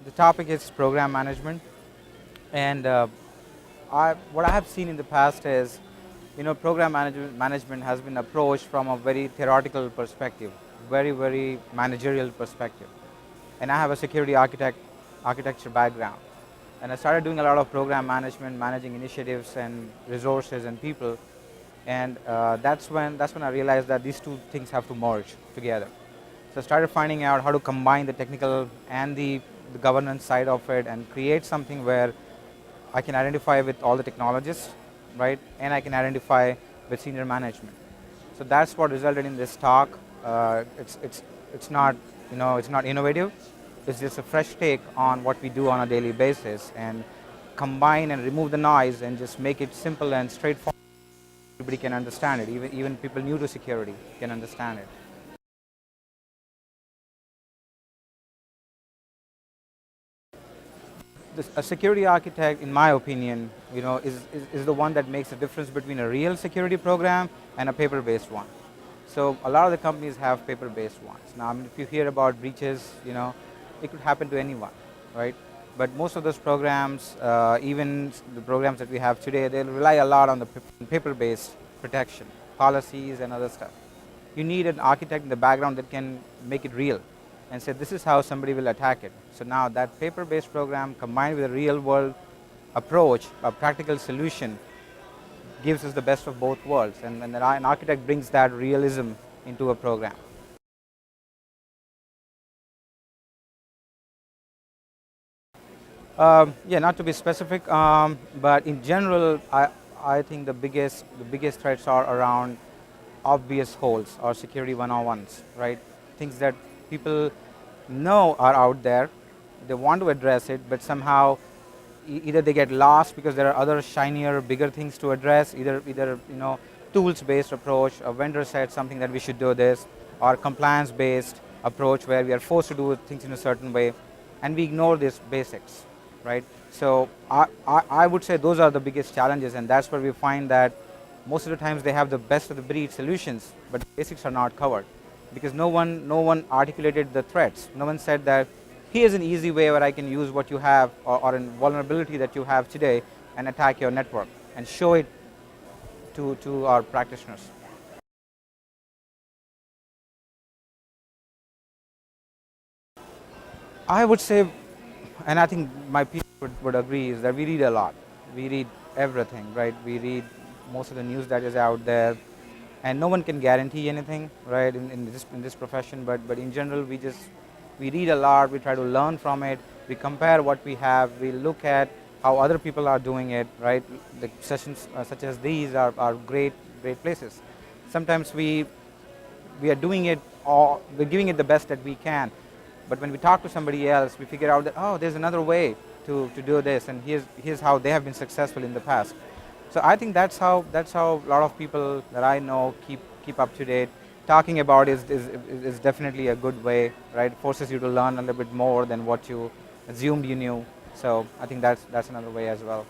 The topic is program management, and what I have seen in the past is, program management has been approached from a very theoretical perspective, very managerial perspective. And I have a security architecture background, and I started doing a lot of program management, managing initiatives and resources and people, and that's when I realized that these two things have to merge together. So I started finding out how to combine the technical and the governance side of it and create something where I can identify with all the technologists, right? And I can identify with senior management. So that's what resulted in this talk. It's not, it's not innovative. It's just a fresh take on what we do on a daily basis, and combine and remove the noise and just make it simple and straightforward. Everybody can understand it. Even people new to security can understand it. A security architect, in my opinion, is the one that makes the difference between a real security program and a paper-based one. So a lot of the companies have paper-based ones. Now, I mean, if you hear about breaches, it could happen to anyone, right? But most of those programs, even the programs that we have today, they rely a lot on the paper-based protection, policies and other stuff. You need an architect in the background that can make it real and say this is how somebody will attack it. So now that paper-based program combined with a real-world approach, a practical solution, gives us the best of both worlds, and an architect brings that realism into a program. Yeah, not to be specific, but in general, I think the biggest threats are around obvious holes or security 101s, right? Things that people know are out there, they want to address it, but somehow either they get lost because there are other shinier, bigger things to address. Either tools-based approach, a vendor said something that we should do this, or compliance-based approach where we are forced to do things in a certain way, and we ignore these basics, right? So I would say those are the biggest challenges, and that's where we find that most of the times they have the best of the breed solutions, but the basics are not covered because no one articulated the threats. No one said that here's an easy way where I can use what you have or a vulnerability that you have today and attack your network and show it to our practitioners. I would say, and I think my people would agree, is that we read a lot. We read everything, right? We read most of the news that is out there, and no one can guarantee anything, right, in this profession. But in general, we read a lot. We try to learn from it. We compare what we have. We look at how other people are doing it, right? The sessions such as these are great places. Sometimes we are doing it, or we're giving it the best that we can. But when we talk to somebody else, we figure out that, oh, there's another way to do this, and here's how they have been successful in the past. So I think that's how a lot of people that I know keep up to date. Talking about is definitely a good way, right? It forces you to learn a little bit more than what you assumed you knew. So I think that's another way as well.